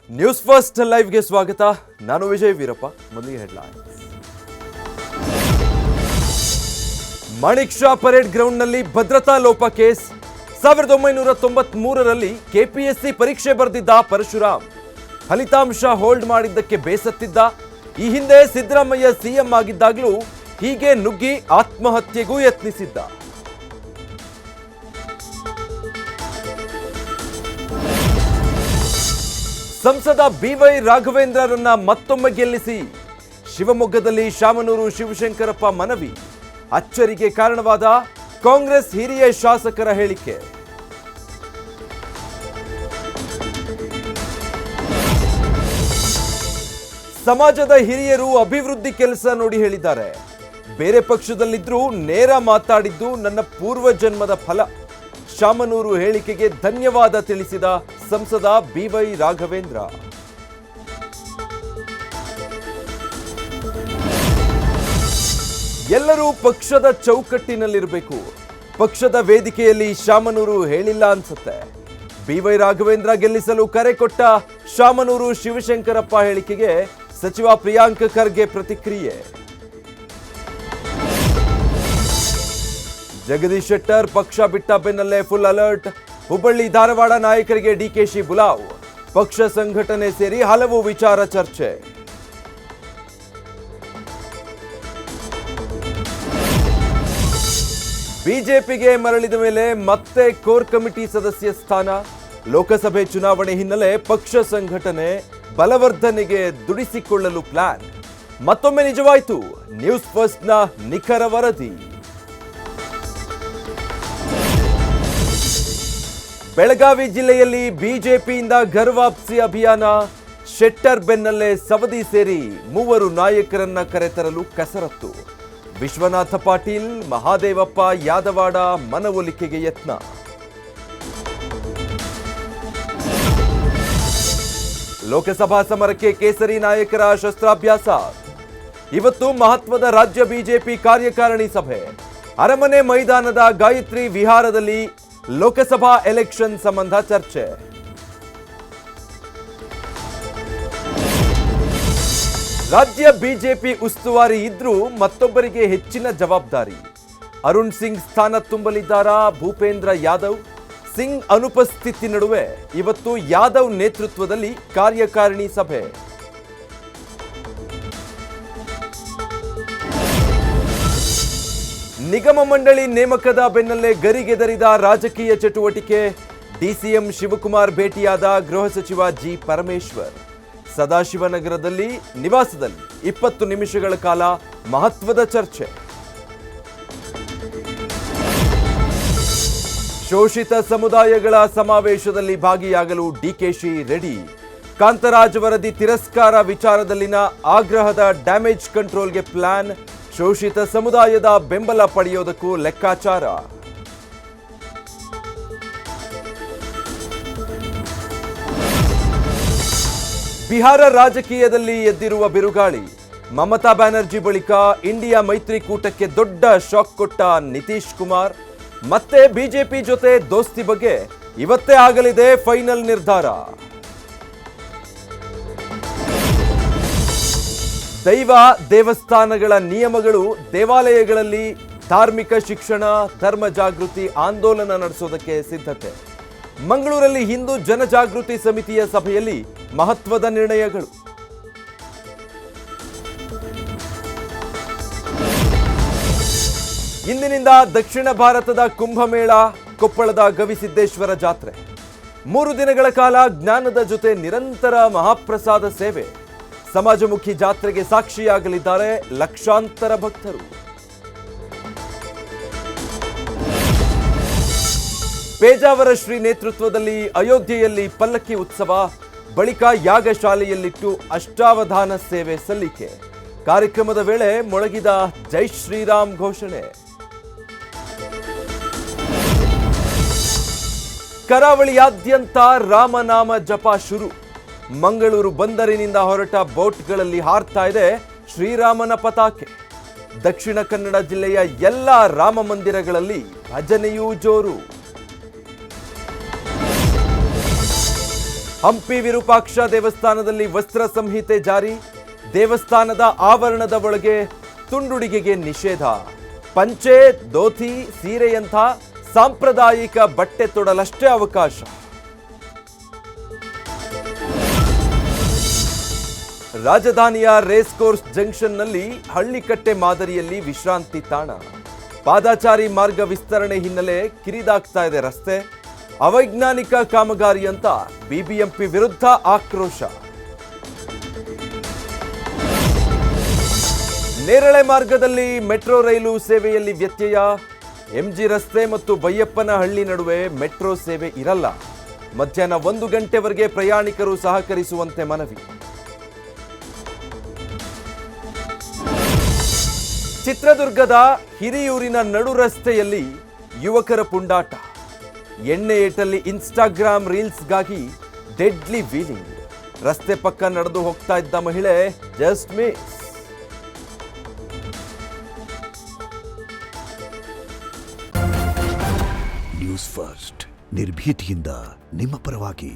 News first ಲೈವ್ಗೆ ಸ್ವಾಗತ. ನಾನು ವಿಜಯ್ ವೀರಪ್ಪ. ಮೊದಲಿಗೆ ಹೆಡ್ಲೈನ್ಸ್. ಮಾಣಿಕ್ ಶಾ ಪರೇಡ್ ಗ್ರೌಂಡ್ನಲ್ಲಿ ಭದ್ರತಾ ಲೋಪ ಕೇಸ್. 1993ರಲ್ಲಿ ಕೆಪಿಎಸ್ಸಿ ಪರೀಕ್ಷೆ ಬರೆದಿದ್ದ ಪರಶುರಾಮ್ ಫಲಿತಾಂಶ ಹೋಲ್ಡ್ ಮಾಡಿದ್ದಕ್ಕೆ ಬೇಸತ್ತಿದ್ದ. ಈ ಹಿಂದೆ ಸಿದ್ದರಾಮಯ್ಯ ಸಿಎಂ ಆಗಿದ್ದಾಗಲೂ ಹೀಗೆ ನುಗ್ಗಿ ಆತ್ಮಹತ್ಯೆಗೂ ಯತ್ನಿಸಿದ್ದ. ಸಂಸದ ಬಿವೈ ರಾಘವೇಂದ್ರರನ್ನ ಮತ್ತೊಮ್ಮೆ ಗೆಲ್ಲಿಸಿ. ಶಿವಮೊಗ್ಗದಲ್ಲಿ ಶಾಮನೂರು ಶಿವಶಂಕರಪ್ಪ ಮನವಿ. ಅಚ್ಚರಿಗೆ ಕಾರಣವಾದ ಕಾಂಗ್ರೆಸ್ ಹಿರಿಯ ಶಾಸಕರ ಹೇಳಿಕೆ. ಸಮಾಜದ ಹಿರಿಯರು ಅಭಿವೃದ್ಧಿ ಕೆಲಸ ನೋಡಿ ಹೇಳಿದ್ದಾರೆ. ಬೇರೆ ಪಕ್ಷದಲ್ಲಿದ್ರೂ ನೇರ ಮಾತಾಡಿದ್ದು ನನ್ನ ಪೂರ್ವ ಜನ್ಮದ ಫಲ. ಶಾಮನೂರು ಹೇಳಿಕೆಗೆ ಧನ್ಯವಾದ ತಿಳಿಸಿದ ಸಂಸದ ಬಿವೈ ರಾಘವೇಂದ್ರ. ಎಲ್ಲರೂ ಪಕ್ಷದ ಚೌಕಟ್ಟಿನಲ್ಲಿರಬೇಕು. ಪಕ್ಷದ ವೇದಿಕೆಯಲ್ಲಿ ಶಾಮನೂರು ಹೇಳಿಲ್ಲ ಅನ್ಸುತ್ತೆ. ಬಿವೈ ರಾಘವೇಂದ್ರ ಗೆಲ್ಲಿಸಲು ಕರೆ ಕೊಟ್ಟ ಶಾಮನೂರು ಶಿವಶಂಕರಪ್ಪ ಹೇಳಿಕೆಗೆ ಸಚಿವ ಪ್ರಿಯಾಂಕ್ ಖರ್ಗೆ ಪ್ರತಿಕ್ರಿಯೆ. ಜಗದೀಶ್ ಶೆಟ್ಟರ್ ಪಕ್ಷ ಬಿಟ್ಟ ಬೆನ್ನಲ್ಲೇ ಫುಲ್ ಅಲರ್ಟ್. ಹುಬ್ಬಳ್ಳಿ ಧಾರವಾಡ ನಾಯಕರಿಗೆ ಡಿಕೆಶಿ ಬುಲಾವ್. ಪಕ್ಷ ಸಂಘಟನೆ ಸೇರಿ ಹಲವು ವಿಚಾರ ಚರ್ಚೆ. ಬಿಜೆಪಿಗೆ ಮರಳಿದ ಮೇಲೆ ಮತ್ತೆ ಕೋರ್ ಕಮಿಟಿ ಸದಸ್ಯ ಸ್ಥಾನ. ಲೋಕಸಭೆ ಚುನಾವಣೆ ಹಿನ್ನೆಲೆ ಪಕ್ಷ ಸಂಘಟನೆ ಬಲವರ್ಧನೆಗೆ ದುಡಿಸಿಕೊಳ್ಳಲು ಪ್ಲಾನ್. ಮತ್ತೊಮ್ಮೆ ನಿಜವಾಯಿತು. ನ್ಯೂಸ್ ಫಸ್ಟ್ನ ನಿಖರ ವರದಿ. ಬೆಳಗಾವಿ ಜಿಲ್ಲೆಯಲ್ಲಿ ಬಿಜೆಪಿಯಿಂದ ಘರ್ವಾಪ್ಸಿ ಅಭಿಯಾನ. ಶೆಟ್ಟರ್ ಬೆನ್ನಲ್ಲೇ ಸವದಿ ಸೇರಿ ಮೂವರು ನಾಯಕರನ್ನ ಕರೆತರಲು ಕಸರತ್ತು. ವಿಶ್ವನಾಥ ಪಾಟೀಲ್, ಮಹಾದೇವಪ್ಪ ಯಾದವಾಡ ಮನವೊಲಿಕೆಗೆ ಯತ್ನ. ಲೋಕಸಭಾ ಸಮರಕ್ಕೆ ಕೇಸರಿ ನಾಯಕರ ಶಸ್ತ್ರಾಭ್ಯಾಸ. ಇವತ್ತು ಮಹತ್ವದ ರಾಜ್ಯ ಬಿಜೆಪಿ ಕಾರ್ಯಕಾರಿಣಿ ಸಭೆ. ಅರಮನೆ ಮೈದಾನದ ಗಾಯತ್ರಿ ವಿಹಾರದಲ್ಲಿ ಲೋಕಸಭಾ ಎಲೆಕ್ಷನ್ ಸಂಬಂಧ ಚರ್ಚೆ. ರಾಜ್ಯ ಬಿಜೆಪಿ ಉಸ್ತುವಾರಿ ಇದ್ರೂ ಮತ್ತೊಬ್ಬರಿಗೆ ಹೆಚ್ಚಿನ ಜವಾಬ್ದಾರಿ. ಅರುಣ್ ಸಿಂಗ್ ಸ್ಥಾನ ತುಂಬಲಿದ್ದಾರಾ ಭೂಪೇಂದ್ರ ಯಾದವ್? ಸಿಂಗ್ ಅನುಪಸ್ಥಿತಿ ನಡುವೆ ಇವತ್ತು ಯಾದವ್ ನೇತೃತ್ವದಲ್ಲಿ ಕಾರ್ಯಕಾರಿಣಿ ಸಭೆ. ನಿಗಮ ಮಂಡಳಿ ನೇಮಕದ ಬೆನ್ನಲ್ಲೇ ಗರಿಗೆದರಿದ ರಾಜಕೀಯ ಚಟುವಟಿಕೆ. ಡಿಸಿಎಂ ಶಿವಕುಮಾರ್ ಭೇಟಿಯಾದ ಗೃಹ ಸಚಿವ ಜಿ ಪರಮೇಶ್ವರ್. ಸದಾಶಿವನಗರದಲ್ಲಿ ನಿವಾಸದಲ್ಲಿ 20 ನಿಮಿಷಗಳ ಕಾಲ ಮಹತ್ವದ ಚರ್ಚೆ. ಶೋಷಿತ ಸಮುದಾಯಗಳ ಸಮಾವೇಶದಲ್ಲಿ ಭಾಗಿಯಾಗಲು ಡಿಕೆಶಿ ರೆಡಿ. ಕಾಂತರಾಜ್ ವರದಿ ತಿರಸ್ಕಾರ ವಿಚಾರದಲ್ಲಿನ ಆಗ್ರಹದ ಡ್ಯಾಮೇಜ್ ಕಂಟ್ರೋಲ್ಗೆ ಪ್ಲಾನ್. ಶೋಷಿತ ಸಮುದಾಯದ ಬೆಂಬಲ ಪಡೆಯೋದಕ್ಕೂ ಲೆಕ್ಕಾಚಾರ. ಬಿಹಾರ ರಾಜಕೀಯದಲ್ಲಿ ಎದ್ದಿರುವ ಬಿರುಗಾಳಿ. ಮಮತಾ ಬ್ಯಾನರ್ಜಿ ಬಳಿಕ ಇಂಡಿಯಾ ಮೈತ್ರಿಕೂಟಕ್ಕೆ ದೊಡ್ಡ ಶಾಕ್ ಕೊಟ್ಟ ನಿತೀಶ್ ಕುಮಾರ್. ಮತ್ತೆ ಬಿಜೆಪಿ ಜೊತೆ ದೋಸ್ತಿ ಬಗ್ಗೆ ಇವತ್ತೇ ಆಗಲಿದೆ ಫೈನಲ್ ನಿರ್ಧಾರ. ದೈವ ದೇವಸ್ಥಾನಗಳ ನಿಯಮಗಳು, ದೇವಾಲಯಗಳಲ್ಲಿ ಧಾರ್ಮಿಕ ಶಿಕ್ಷಣ, ಧರ್ಮ ಜಾಗೃತಿ ಆಂದೋಲನ ನಡೆಸೋದಕ್ಕೆ ಸಿದ್ಧತೆ. ಮಂಗಳೂರಲ್ಲಿ ಹಿಂದೂ ಜನಜಾಗೃತಿ ಸಮಿತಿಯ ಸಭೆಯಲ್ಲಿ ಮಹತ್ವದ ನಿರ್ಣಯಗಳು. ಇಂದಿನಿಂದ ದಕ್ಷಿಣ ಭಾರತದ ಕುಂಭಮೇಳ, ಕೊಪ್ಪಳದ ಗವಿಸಿದ್ದೇಶ್ವರ ಜಾತ್ರೆ. 3 ದಿನಗಳ ಕಾಲ ಜ್ಞಾನದ ಜೊತೆ ನಿರಂತರ ಮಹಾಪ್ರಸಾದ ಸೇವೆ. ಸಮಾಜಮುಖಿ ಜಾತ್ರೆಗೆ ಸಾಕ್ಷಿಯಾಗಲಿದ್ದಾರೆ ಲಕ್ಷಾಂತರ ಭಕ್ತರು. ಪೇಜಾವರ ಶ್ರೀ ನೇತೃತ್ವದಲ್ಲಿ ಅಯೋಧ್ಯೆಯಲ್ಲಿ ಪಲ್ಲಕ್ಕಿ ಉತ್ಸವ. ಬಳಿಕ ಯಾಗಶಾಲೆಯಲ್ಲಿಟ್ಟು ಅಷ್ಟಾವಧಾನ ಸೇವೆ ಸಲ್ಲಿಕೆ. ಕಾರ್ಯಕ್ರಮದ ವೇಳೆ ಮೊಳಗಿದ ಜೈ ಶ್ರೀರಾಮ್ ಘೋಷಣೆ. ಕರಾವಳಿಯಾದ್ಯಂತ ರಾಮನಾಮ ಜಪ ಶುರು. ಮಂಗಳೂರು ಬಂದರಿನಿಂದ ಹೊರಟ ಬೋಟ್ಗಳಲ್ಲಿ ಹಾರ್ತಾ ಇದೆ ಶ್ರೀರಾಮನ ಪತಾಕೆ. ದಕ್ಷಿಣ ಕನ್ನಡ ಜಿಲ್ಲೆಯ ಎಲ್ಲ ರಾಮ ಮಂದಿರಗಳಲ್ಲಿ ಭಜನೆಯೂ ಜೋರು. ಹಂಪಿ ವಿರೂಪಾಕ್ಷ ದೇವಸ್ಥಾನದಲ್ಲಿ ವಸ್ತ್ರ ಸಂಹಿತೆ ಜಾರಿ, ದೇವಸ್ಥಾನದ ಆವರಣದ ಒಳಗೆ ತುಂಡುಡಿಗೆಗೆ ನಿಷೇಧ. ಪಂಚೆ, ಧೋತಿ, ಸೀರೆಯಂಥ ಸಾಂಪ್ರದಾಯಿಕ ಬಟ್ಟೆ ತೊಡಲಷ್ಟೇ ಅವಕಾಶ. ರಾಜಧಾನಿಯ ರೇಸ್ ಕೋರ್ಸ್ ಜಂಕ್ಷನ್ನಲ್ಲಿ ಹಳ್ಳಿಕಟ್ಟೆ ಮಾದರಿಯಲ್ಲಿ ವಿಶ್ರಾಂತಿ ತಾಣ. ಪಾದಾಚಾರಿ ಮಾರ್ಗ ವಿಸ್ತರಣೆ ಹಿನ್ನೆಲೆ ಕಿರಿದಾಗ್ತಾ ಇದೆ ರಸ್ತೆ. ಅವೈಜ್ಞಾನಿಕ ಕಾಮಗಾರಿ ಅಂತ ಬಿಬಿಎಂಪಿ ವಿರುದ್ಧ ಆಕ್ರೋಶ. ನೇರಳೆ ಮಾರ್ಗದಲ್ಲಿ ಮೆಟ್ರೋ ರೈಲು ಸೇವೆಯಲ್ಲಿ ವ್ಯತ್ಯಯ. ಎಂಜಿ ರಸ್ತೆ ಮತ್ತು ಬೈಯಪ್ಪನಹಳ್ಳಿ ನಡುವೆ ಮೆಟ್ರೋ ಸೇವೆ ಇರಲ್ಲ. ಮಧ್ಯಾಹ್ನ 1 ಗಂಟೆವರೆಗೆ ಪ್ರಯಾಣಿಕರು ಸಹಕರಿಸುವಂತೆ ಮನವಿ. ಚಿತ್ರದುರ್ಗದ ಹಿರಿಯೂರಿನ ನಡು ರಸ್ತೆಯಲ್ಲಿ ಯುವಕರ ಪುಂಡಾಟ. ಎಣ್ಣೆ ಏಟಲ್ಲಿ ಇನ್ಸ್ಟಾಗ್ರಾಮ್ ರೀಲ್ಸ್ಗಾಗಿ ಡೆಡ್ಲಿ ವೀಲಿಂಗ್. ರಸ್ತೆ ಪಕ್ಕ ನಡೆದು ಹೋಗ್ತಾ ಇದ್ದ ಮಹಿಳೆ ಜಸ್ಟ್ ಮಿಸ್. ನ್ಯೂಸ್ ಫಸ್ಟ್ ನಿರ್ಭೀತಿಯಿಂದ ನಿಮ್ಮ ಪರವಾಗಿ.